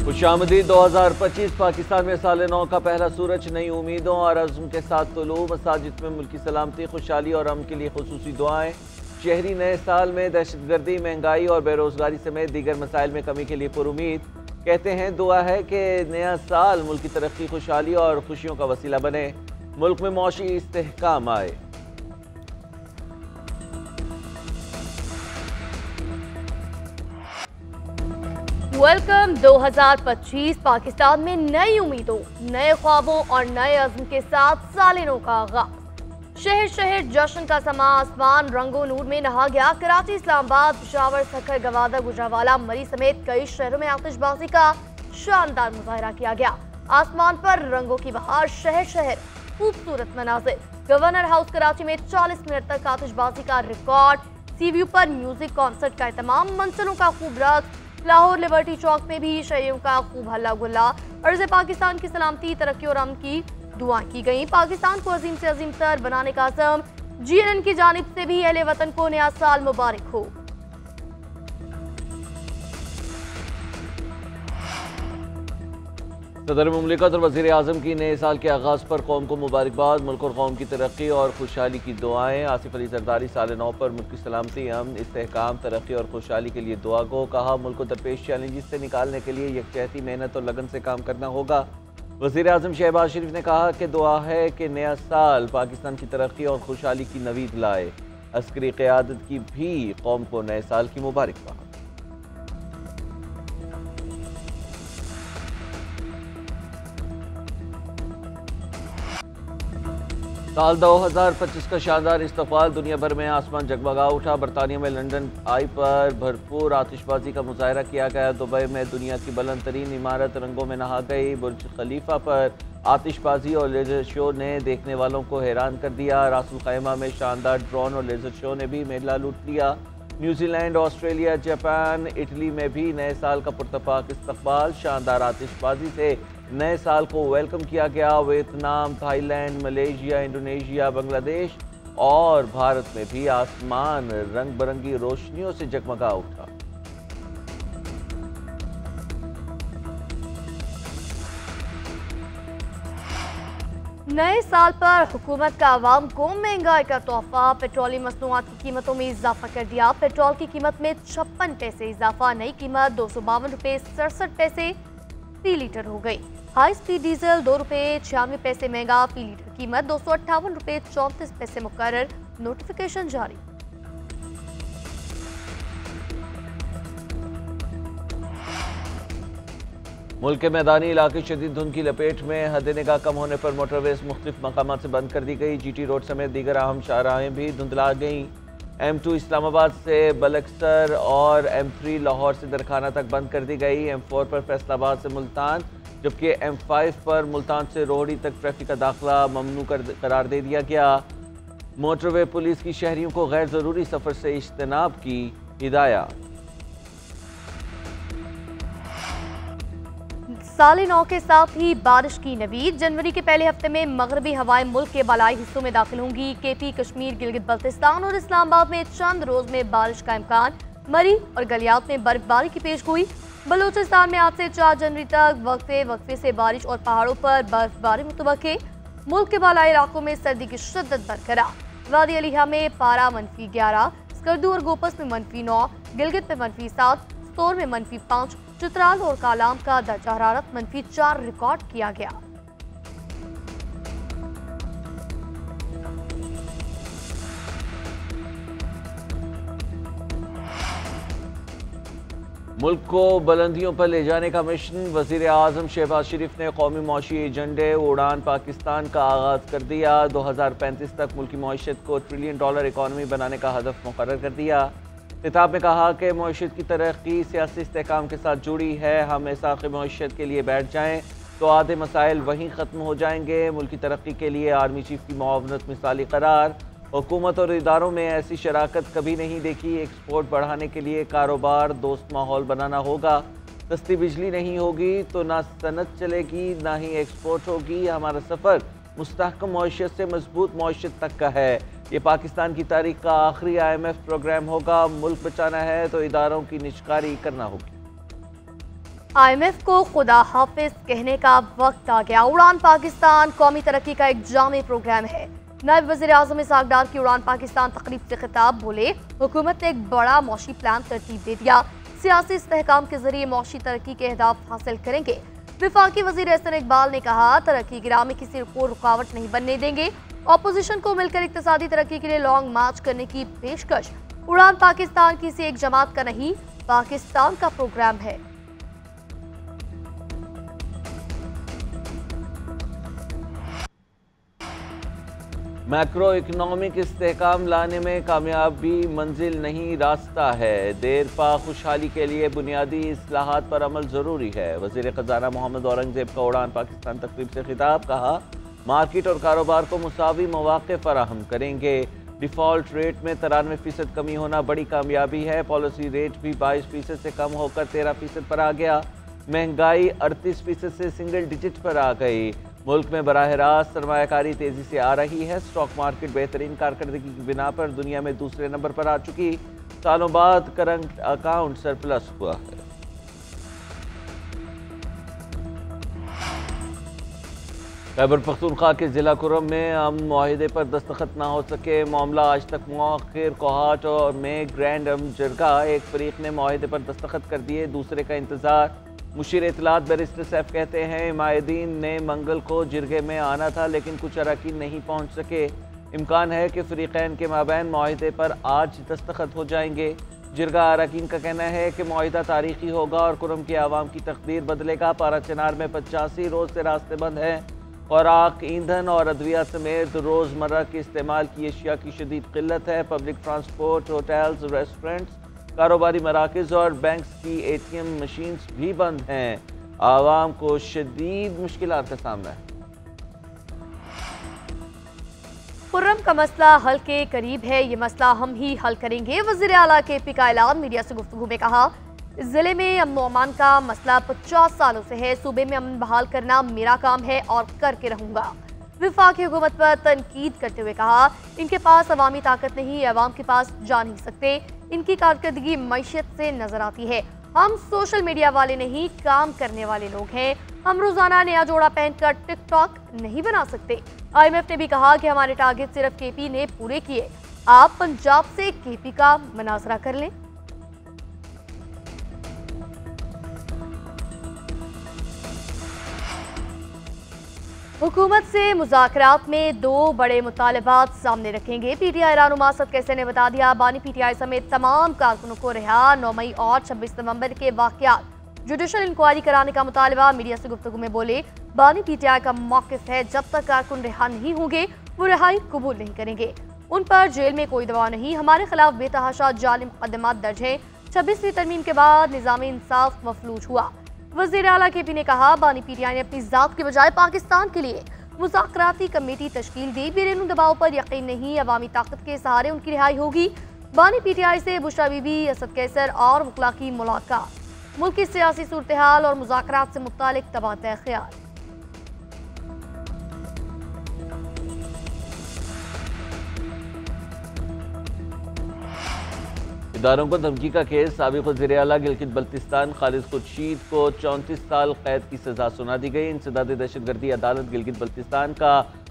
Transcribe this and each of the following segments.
खुशामदीद 2025 पाकिस्तान में साल नौ का पहला सूरज नई उम्मीदों और अज़्म के साथ तुलू। मसाजिद में मुल्की सलामती, खुशहाली और अमन के लिए खुसूसी दुआएं। शहरी नए साल में दहशतगर्दी, महंगाई और बेरोजगारी समेत दीगर मसाइल में कमी के लिए पुरुमीद। कहते हैं दुआ है कि नया साल मुल्क की तरक्की, खुशहाली और खुशियों का वसीला बने, मुल्क में मौशी इस्तेहकाम आए। वेलकम 2025 पाकिस्तान में नई उम्मीदों, नए ख्वाबों और नए अज़्म के साथ साल नौ का आगाज। शहर शहर जश्न का समा, आसमान रंगो नूर में नहा गया। कराची, इस्लामाबाद, पेशावर, सखर, गवादर, गुजरावाला, मरी समेत कई शहरों में आतिशबाजी का शानदार मुजाहरा किया गया। आसमान पर रंगों की बहार, शहर शहर खूबसूरत मनाजिर। गवर्नर हाउस कराची में 40 मिनट तक आतिशबाजी का रिकॉर्ड। सीव्यू पर म्यूजिक कॉन्सर्ट का एहतमाम, मंचलों का खूब रक्स। लाहौर लिबर्टी चौक में भी शहरियों का खूब हल्ला गुल्ला। अर्ज़ पाकिस्तान की सलामती, तरक्की और अमन की दुआ की गई। पाकिस्तान को अजीम से अजीम तर बनाने का अज़म। GNN की जानिब से भी अहले वतन को नया साल मुबारक हो। सदर मुमलिकत और वज़ीर आज़म की नए साल के आगाज़ पर कौम को मुबारकबाद। मुल्क और कौम की तरक्की और खुशहाली की दुआएं। आसिफ अली जरदारी साल नौ पर मुल्क की सलामती, अमन, इस्तेहकाम, तरक्की और खुशहाली के लिए दुआ को कहा। मुल्क को दरपेश चैलेंजेस से निकालने के लिए यकजहती, मेहनत और लगन से काम करना होगा। वज़ीर आज़म शहबाज शरीफ ने कहा कि दुआ है कि नया साल पाकिस्तान की तरक्की और खुशहाली की नवीद लाए। अस्करी क़यादत की भी कौम को नए साल की मुबारकबाद। साल 2025 का शानदार इस्तक़बाल। दुनिया भर में आसमान जगमगा उठा। बरतानिया में लंदन आई पर भरपूर आतिशबाजी का मुजाहरा किया गया। दुबई में दुनिया की बुलंद तरीन इमारत रंगों में नहा गई। बुर्ज खलीफा पर आतिशबाजी और लेज़र शो ने देखने वालों को हैरान कर दिया। रासुल खैमा में शानदार ड्रोन और लेज़र शो ने भी मेला लूट लिया। न्यूजीलैंड, ऑस्ट्रेलिया, जापान, इटली में भी नए साल का पुरतपाक इस्तक़बाल। शानदार आतिशबाजी से नए साल को वेलकम किया गया। Vietnam, Thailand, Malaysia, Indonesia, Bangladesh और भारत में भी आसमान रंग बिरंगी रोशनियों से जगमगा उठा। नए साल पर हुकूमत का आवाम को महंगाई का तोहफा। पेट्रोलियम मसनूआत की कीमतों में इजाफा कर दिया। पेट्रोल की कीमत में 56 पैसे इजाफा। नई कीमत 252 रुपये 67 पैसे फी लीटर हो गई। हाई स्पीड डीजल 2 रुपये 96 पैसे महंगा। फी लीटर कीमत 258 रुपये 34 पैसे मुकर्रर। नोटिफिकेशन जारी। मुल्क के मैदानी इलाके शदीद धुंध की लपेट में। हद निगाह कम होने पर मोटरवेज मुख्तलिफ मकामात से बंद कर दी गई। GT रोड समेत दीगर अहम शाहराहें भी धुंधला गईं। M2 इस्लामाबाद से बलक्सर और M3 लाहौर से दरखाना तक बंद कर दी गई। M4 पर फैसलाबाद से मुल्तान, जबकि M5 पर मुल्तान से रोहड़ी तक ट्रैफिक का दाखिला ममनू करार दे दिया गया। मोटरवे पुलिस की शहरियों को गैर ज़रूरी सफ़र से इज्तनाब की हिदायत। साल नौ के साथ ही बारिश की नवीद। जनवरी के पहले हफ्ते में मगरबी हवाएं मुल्क के बालाई हिस्सों में दाखिल होंगी। KP, कश्मीर, गिलगित बल्तिस्तान और इस्लामाबाद में चंद रोज में बारिश का इम्कान। मरी और गलियात में बर्फबारी की पेशगोई। बलूचिस्तान में आज से 4 जनवरी तक वक्फे वक्फे से बारिश और पहाड़ों पर बर्फबारी मुतवक्के। मुल्क के बालाई इलाकों में सर्दी की शिद्दत बरकरार। वादी अलीहा में पारा -11, स्कर्दू और गोपस में -9, गिलगित में -7, सोर में -5, चित्राल और कालाम का दर्जा हरारत -4 रिकॉर्ड किया गया। मुल्क को बुलंदियों पर ले जाने का मिशन। वज़ीर आज़म शहबाज शरीफ ने कौमी मौशी एजेंडे उड़ान पाकिस्तान का आगाज़ कर दिया। 2035 तक मुल्की मईशत को $1 ट्रिलियन इकॉनमी बनाने का हदफ मुकर्रर कर दिया। किताब में कहा कि मईशत की तरक्की सियासी इस्तेहकाम के साथ जुड़ी है। हम ऐसाक़ मईशत के लिए बैठ जाएँ तो आधे मसाइल वहीं ख़त्म हो जाएंगे। मुल्क की तरक्की के लिए आर्मी चीफ की मुआवनत मिसाली करार। हुकूमत और इदारों में ऐसी शराकत कभी नहीं देखी। एक्सपोर्ट बढ़ाने के लिए कारोबार दोस्त माहौल बनाना होगा। सस्ती बिजली नहीं होगी तो ना सनत चलेगी, ना ही एक्सपोर्ट होगी। हमारा सफ़र मुस्तहकम मईशत से मजबूत मईशत तक का है। ये पाकिस्तान की तारीख का आखिरी IMF प्रोग्राम होगा। मुल्क बचाना है तो इदारों की निष्कारी करना होगी। IMF को खुदा हाफिज कहने का वक्त आ गया। उड़ान पाकिस्तान कौमी तरक्की का एक जामी प्रोग्राम है। नायब वज़ीर आज़म इसहाक डार की उड़ान पाकिस्तान तकरीब से खिताब बोले, हुकूमत ने एक बड़ा मौशी प्लान तरतीब दे दिया। सियासी इस्तेहकाम के जरिए मौशी तरक्की के अहदाफ हासिल करेंगे। विफाकी वज़ीर एहसन इकबाल ने कहा, तरक्की गिरा में किसी को रुकावट नहीं बनने देंगे। ऑपोजिशन को मिलकर इक्तिसादी तरक्की के लिए लॉन्ग मार्च करने की पेशकश। उड़ान पाकिस्तान किसी एक जमात का नहीं, पाकिस्तान का प्रोग्राम है। मैक्रो इकनॉमिक इस्तेहकाम लाने में कामयाबी मंजिल नहीं रास्ता है। देर पा खुशहाली के लिए बुनियादी इस्लाहात पर अमल ज़रूरी है। वज़ीर ख़ज़ाना मोहम्मद औरंगज़ेब का उड़ान पाकिस्तान तकरीब से खिताब। कहा, मार्केट और कारोबार को मुसावी मौक़े फ़राहम करेंगे। डिफ़ॉल्ट रेट में 93% कमी होना बड़ी कामयाबी है। पॉलिसी रेट भी 22% से कम होकर 13% पर आ गया। महंगाई 38% से सिंगल डिजिट पर आ गई। मुल्क में बराह रास्त सरमायाकारी तेजी से आ रही है। स्टॉक मार्केट बेहतरीन कारकर्दगी की बिना पर दुनिया में दूसरे नंबर पर आ चुकी। सालों बाद करंट अकाउंट सरप्लस हुआ है। खैबर पख्तूनख्वा के जिला कुरम में अमन मुआहिदे पर दस्तखत ना हो सके। मामला आज तक मुआखिर कोहाट और में ग्रैंड जरगा एक फरीक ने मुआहिदे पर दस्तखत कर दिए, दूसरे का इंतजार। मुशीर इतलात बैरिस्टर सैफ कहते हैं, माहिदीन ने मंगल को जिरगे में आना था लेकिन कुछ अरकान नहीं पहुंच सके। इम्कान है कि फरीकैन के माबैन मुआहिदे पर आज दस्तखत हो जाएंगे। जिरगा अरकान का कहना है कि मुआहिदा तारीखी होगा और कुरम की आवाम की तकदीर बदलेगा। पारा चिनार में 85 रोज से रास्ते बंद हैं। खुराक, ईंधन और अद्विया समेत रोज़मर्रा के इस्तेमाल की अशिया की शदीद किल्लत है। पब्लिक ट्रांसपोर्ट, होटल्स, रेस्टोरेंट्स, कारोबारी मराकज़ और बैंक्स की ATM मशीन्स भी बंद हैं। आवाम को शदीद मुश्किलात का सामना है। खुर्रम का मसला हल के करीब है, ये मसला हम ही हल करेंगे। वज़ीर आला KP का ऐलान। मीडिया से गुफ्तगू में कहा, जिले में अमन अमान का मसला 50 सालों से है। सूबे में अमन बहाल करना मेरा काम है और करके रहूंगा। विफाकी हुकूमत पर तनकीद करते हुए कहा, इनके पास अवामी ताकत नहीं, अवाम के पास जा नहीं सकते। इनकी कारकर्दगी मैशियत से नजर आती है। हम सोशल मीडिया वाले नहीं, काम करने वाले लोग हैं। हम रोजाना नया जोड़ा पहनकर टिकटॉक नहीं बना सकते। IMF ने भी कहा कि हमारे टारगेट सिर्फ KP ने पूरे किए। आप पंजाब से KP का मनाजरा कर लें। हुकूमत से मुज़ाकरात में 2 बड़े मुतालबात सामने रखेंगे। PTI रहनुमा असद कैसर ने बता दिया, बानी PTI समेत तमाम कारकुनों को रिहा। 9 मई और 26 नवंबर के वाक़यात जुडिशल इंक्वायरी कराने का मुतालबा। मीडिया से गुफ्तगू में बोले, बानी PTI का मौक़िफ़ है, जब तक कारकुन रिहा नहीं होंगे वो रिहाई कबूल नहीं करेंगे। उन पर जेल में कोई दबाव नहीं। हमारे खिलाफ बेतहाशा जालिम मुक़दमात दर्ज हैं। 26वीं तरमीम के बाद निज़ाम इंसाफ मफलूज हुआ। वज़ीर आला KP ने कहा, बानी PTI ने अपनी ज़ात के बजाय पाकिस्तान के लिए मुज़ाकराती कमेटी तश्कील दी। बेरहनू दबाव पर यकीन नहीं, अवामी ताकत के सहारे उनकी रिहाई होगी। बानी PTI से बुशरा बीबी, असद कैसर और वकला की मुलाकात। मुल्क की सियासी सूरत हाल और मुज़ाकरात से मुतालिक तबादला ख्याल। इदारों को धमकी का केस। साबिक़ वज़ीर आला गिलगित बल्तिस्तान खालिद खुर्शीद को 34 साल कैद की सजा सुना दी गई। इंसदाद दहशतगर्दी अदालत गिलगित बल्तिस्तान का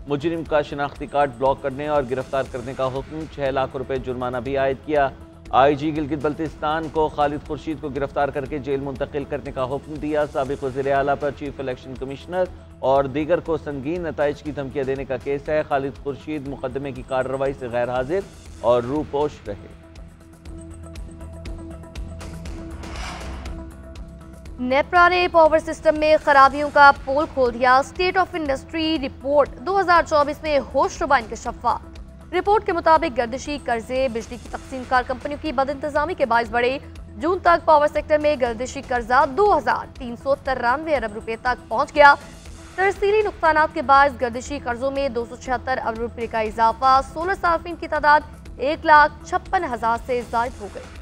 मुजरिम का शनाख्ती कार्ड ब्लॉक करने और गिरफ्तार करने का हुक्म, 6 लाख रुपए जुर्माना भी आयद किया। IG गिलगित बल्तिस्तान को खालिद खुर्शीद को गिरफ्तार करके जेल मुंतकिल करने का हुक्म दिया। साबिक़ वज़ीर आला पर चीफ इलेक्शन कमिश्नर और दीगर को संगीन नताइज की धमकियाँ देने का केस है। खालिद खुर्शीद मुकदमे की कार्रवाई से गैर हाजिर और रूपोश रहे। नेपरा ने पावर सिस्टम में खराबियों का पोल खोल दिया। स्टेट ऑफ इंडस्ट्री रिपोर्ट 2024 में होशरुबा इंकशाफात। रिपोर्ट के मुताबिक गर्दिशी कर्जे बिजली की तकसीमकार कंपनियों की बदइंतजामी के बायस बढ़े। जून तक पावर सेक्टर में गर्दिशी कर्जा 2393 अरब रुपए तक पहुंच गया। तरसीली नुकसानात के बायस गर्दिशी कर्जों में 276 अरब रुपए का इजाफा। सोलर सार्फिन की तादाद 1,56,000 से जायद हो गई।